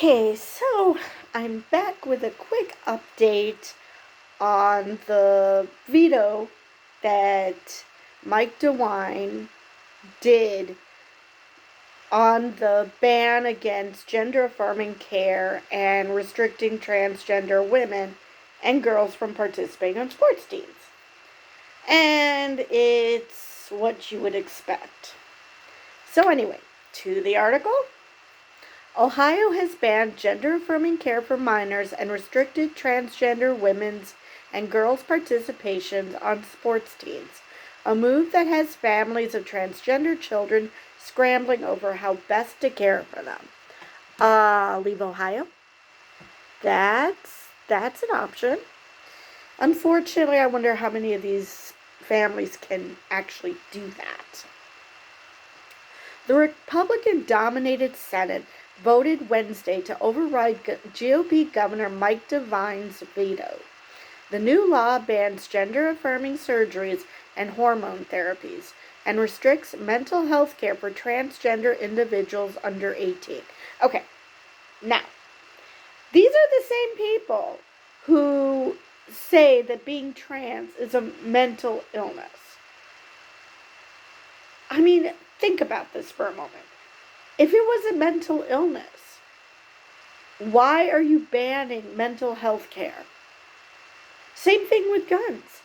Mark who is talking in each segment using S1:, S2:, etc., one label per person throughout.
S1: Okay, so I'm back with a quick update on the veto that Mike DeWine did on the ban against gender affirming care and restricting transgender women and girls from participating in sports teams. And it's what you would expect. So, anyway, to the article. Ohio has banned gender-affirming care for minors and restricted transgender women's and girls' participation on sports teams, a move that has families of transgender children scrambling over how best to care for them. Leave Ohio? That's an option. Unfortunately, I wonder how many of these families can actually do that. The Republican-dominated Senate voted Wednesday to override GOP Governor Mike DeWine's veto. The new law bans gender-affirming surgeries and hormone therapies and restricts mental health care for transgender individuals under 18. Okay, now, these are the same people who say that being trans is a mental illness. I mean, think about this for a moment. If it was a mental illness, why are you banning mental health care? Same thing with guns.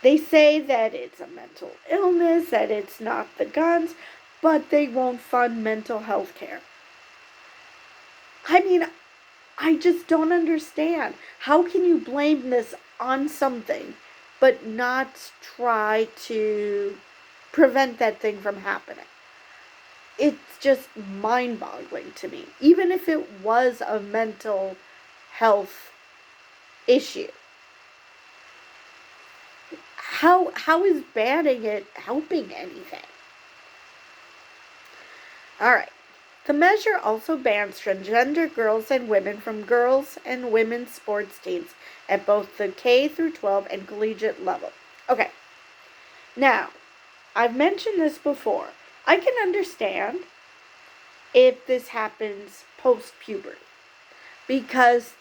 S1: They say that it's a mental illness, that it's not the guns, but they won't fund mental health care. I mean, I just don't understand. How can you blame this on something, but not try to prevent that thing from happening? It's just mind-boggling to me. Even if it was a mental health issue, how is banning it helping anything? All right. The measure also bans transgender girls and women from girls and women's sports teams at both the K through 12 and collegiate level. Okay. Now, I've mentioned this before. I can understand if this happens post-puberty, because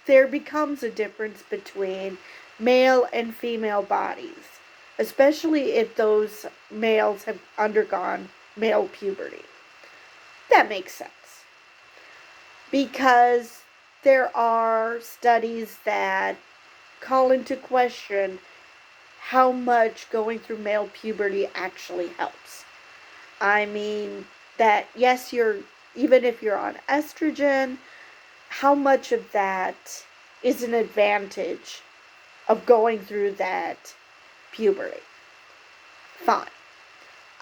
S1: there becomes a difference between male and female bodies, especially if those males have undergone male puberty. That makes sense, because there are studies that call into question how much going through male puberty actually helps. I mean, that yes, even if you're on estrogen, how much of that is an advantage of going through that puberty? Fine.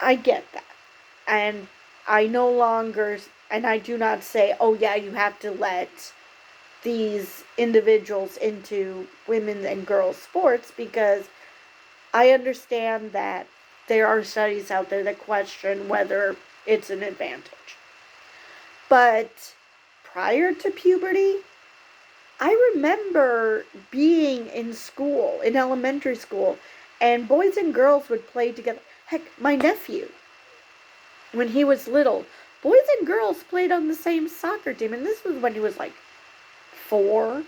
S1: I get that. And I no longer, and I do not say, oh yeah, you have to let these individuals into women's and girls' sports, because I understand that there are studies out there that question whether it's an advantage. But prior to puberty, I remember being in school, in elementary school, and boys and girls would play together. Heck, my nephew, when he was little, boys and girls played on the same soccer team, and this was when he was like 4.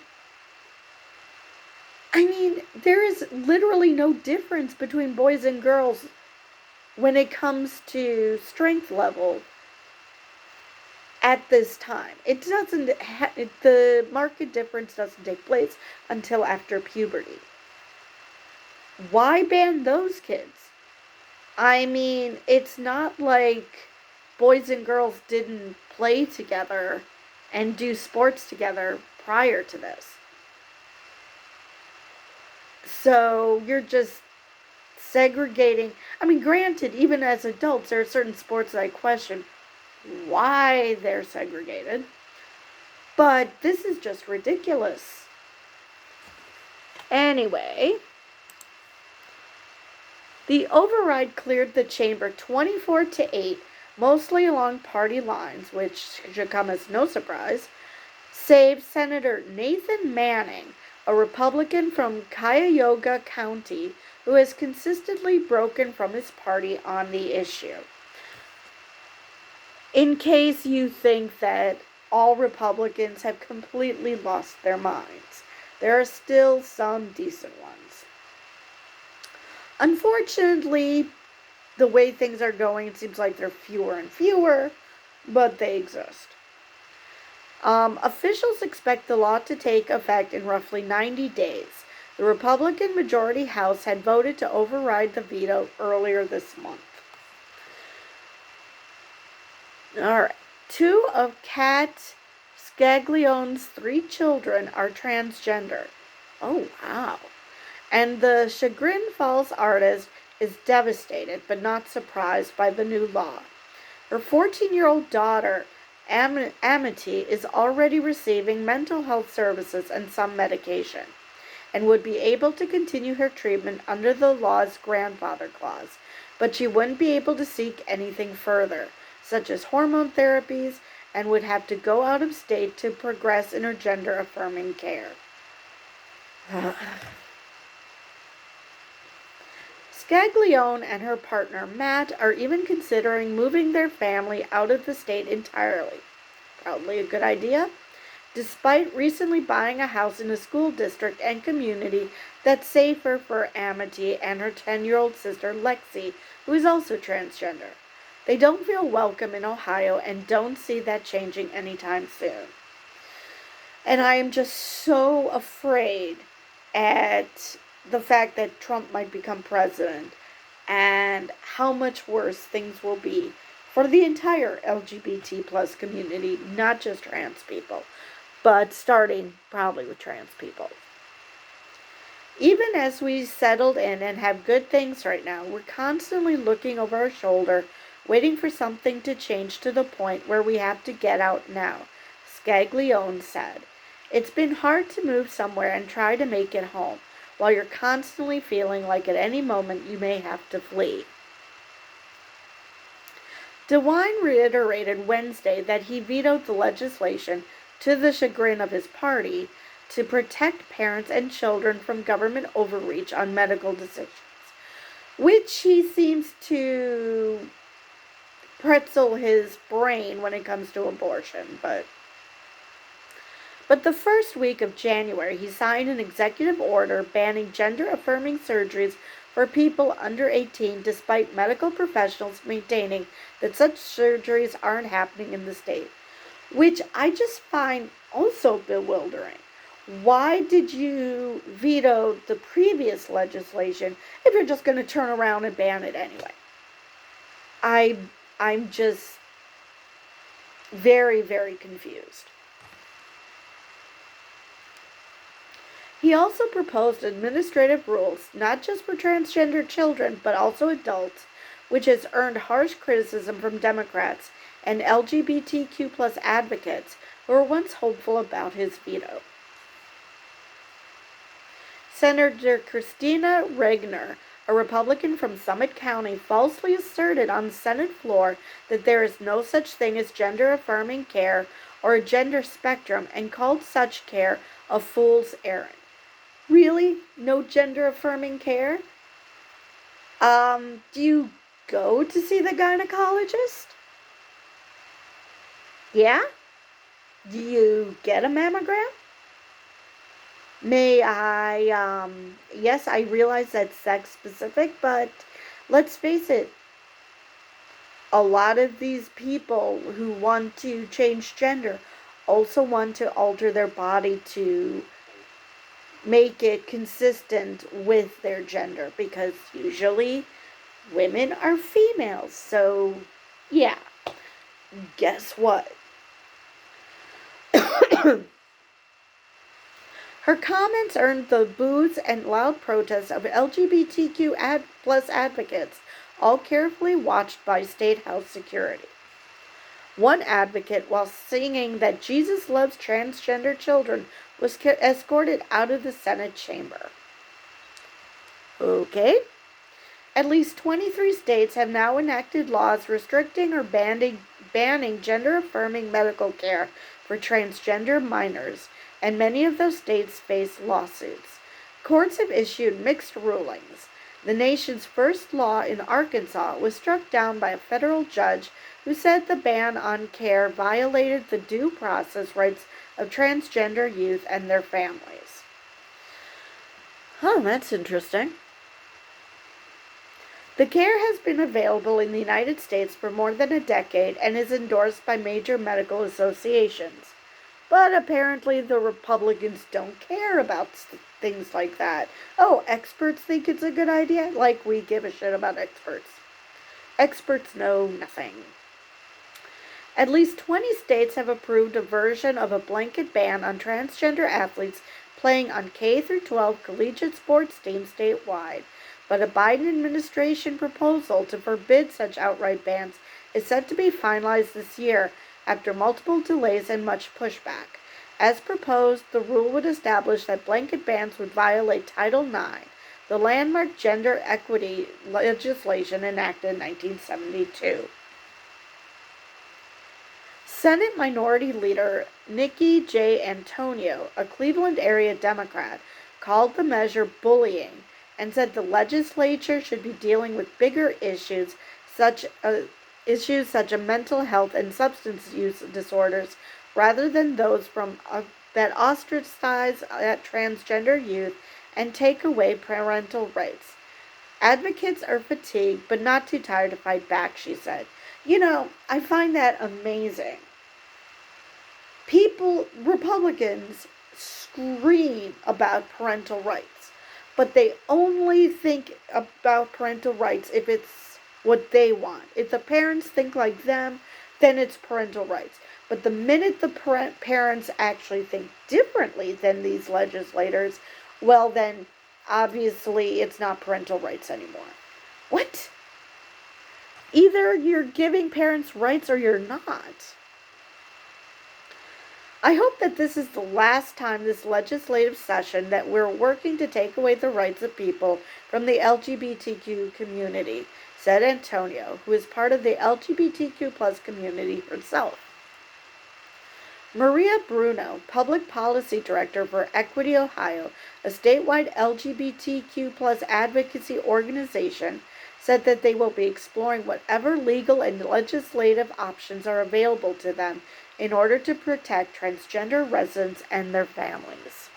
S1: I mean, there is literally no difference between boys and girls when it comes to strength level at this time. The marked difference doesn't take place until after puberty. Why ban those kids? I mean, it's not like boys and girls didn't play together and do sports together prior to this. So you're just segregating. I mean, granted, even as adults, there are certain sports that I question why they're segregated. But this is just ridiculous. Anyway, the override cleared the chamber 24-8, mostly along party lines, which should come as no surprise, save Senator Nathan Manning, a Republican from Cuyahoga County, who has consistently broken from his party on the issue. In case you think that all Republicans have completely lost their minds. There are still some decent ones. Unfortunately, the way things are going, it seems like there are fewer and fewer, but they exist. Officials expect the law to take effect in roughly 90 days. The Republican majority House had voted to override the veto earlier this month. All right. 2 of Kat Scaglione's 3 children are transgender. Oh, wow. And the Chagrin Falls artist is devastated but not surprised by the new law. Her 14-year-old daughter, Amity, is already receiving mental health services and some medication, and would be able to continue her treatment under the law's grandfather clause, but she wouldn't be able to seek anything further, such as hormone therapies, and would have to go out of state to progress in her gender-affirming care. Scaglione and her partner, Matt, are even considering moving their family out of the state entirely. Probably a good idea. Despite recently buying a house in a school district and community that's safer for Amity and her 10-year-old sister, Lexi, who is also transgender. They don't feel welcome in Ohio and don't see that changing anytime soon. And I am just so afraid at the fact that Trump might become president and how much worse things will be for the entire LGBT plus community, not just trans people, but starting probably with trans people. Even as we settled in and have good things right now, we're constantly looking over our shoulder, waiting for something to change to the point where we have to get out now, Scaglione said. It's been hard to move somewhere and try to make it home, while you're constantly feeling like at any moment you may have to flee. DeWine reiterated Wednesday that he vetoed the legislation to the chagrin of his party to protect parents and children from government overreach on medical decisions, which he seems to pretzel his brain when it comes to abortion, But the first week of January, he signed an executive order banning gender-affirming surgeries for people under 18, despite medical professionals maintaining that such surgeries aren't happening in the state, which I just find also bewildering. Why did you veto the previous legislation if you're just going to turn around and ban it anyway? I'm just very, very confused. He also proposed administrative rules, not just for transgender children, but also adults, which has earned harsh criticism from Democrats and LGBTQ plus advocates who were once hopeful about his veto. Senator Christina Regner, a Republican from Summit County, falsely asserted on the Senate floor that there is no such thing as gender-affirming care or a gender spectrum and called such care a fool's errand. Really? No gender-affirming care? Do you go to see the gynecologist? Yeah? Do you get a mammogram? May I, yes, I realize that's sex-specific, but let's face it, a lot of these people who want to change gender also want to alter their body to make it consistent with their gender, because usually women are females. So, yeah. Guess what? Her comments earned the boos and loud protests of LGBTQ plus advocates, all carefully watched by State House security. One advocate, while singing that Jesus loves transgender children, was escorted out of the Senate chamber. Okay. At least 23 states have now enacted laws restricting or banning gender-affirming medical care for transgender minors, and many of those states face lawsuits. Courts have issued mixed rulings. The nation's first law in Arkansas was struck down by a federal judge who said the ban on care violated the due process rights of transgender youth and their families. Oh, that's interesting. The care has been available in the United States for more than a decade and is endorsed by major medical associations. But apparently the Republicans don't care about things like that. Oh, experts think it's a good idea? Like we give a shit about experts. Experts know nothing. At least 20 states have approved a version of a blanket ban on transgender athletes playing on K through 12 collegiate sports teams statewide. But a Biden administration proposal to forbid such outright bans is set to be finalized this year after multiple delays and much pushback. As proposed, the rule would establish that blanket bans would violate Title IX, the landmark gender equity legislation enacted in 1972. Senate Minority Leader Nikki J. Antonio, a Cleveland area Democrat, called the measure bullying and said the legislature should be dealing with bigger issues such as mental health and substance use disorders rather than those that ostracize transgender youth and take away parental rights. Advocates are fatigued but not too tired to fight back, she said. I find that amazing. Republicans scream about parental rights, but they only think about parental rights if it's what they want. If the parents think like them, then it's parental rights. But the minute the parents actually think differently than these legislators, well, then obviously it's not parental rights anymore. What? Either you're giving parents rights or you're not. I hope that this is the last time this legislative session that we're working to take away the rights of people from the LGBTQ community, said Antonio, who is part of the LGBTQ plus community herself. Maria Bruno, Public Policy Director for Equity Ohio, a statewide LGBTQ plus advocacy organization, said that they will be exploring whatever legal and legislative options are available to them in order to protect transgender residents and their families.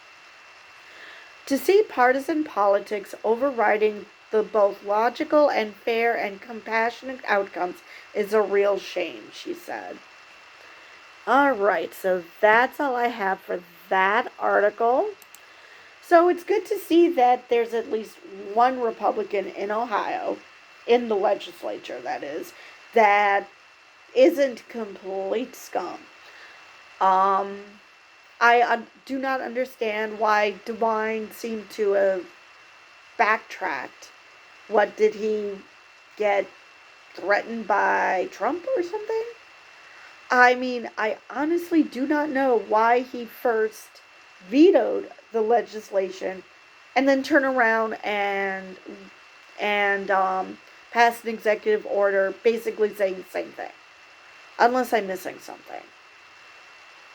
S1: To see partisan politics overriding the both logical and fair and compassionate outcomes is a real shame, she said. Alright, so that's all I have for that article. So it's good to see that there's at least one Republican in Ohio, in the legislature that is, that isn't complete scum. I do not understand why DeWine seemed to have backtracked. What, did he get threatened by Trump or something? I mean, I honestly do not know why he first vetoed the legislation and then turn around and pass an executive order basically saying the same thing. Unless I'm missing something.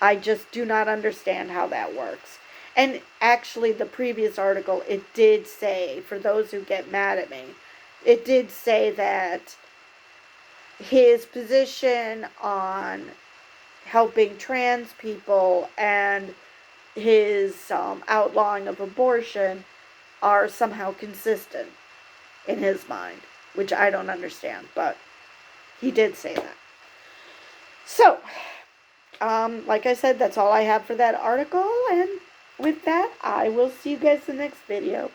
S1: I just do not understand how that works. And actually, the previous article, it did say, for those who get mad at me, it did say that his position on helping trans people and his outlawing of abortion are somehow consistent in his mind, which I don't understand, but he did say that. So, like I said, that's all I have for that article, and with that, I will see you guys in the next video.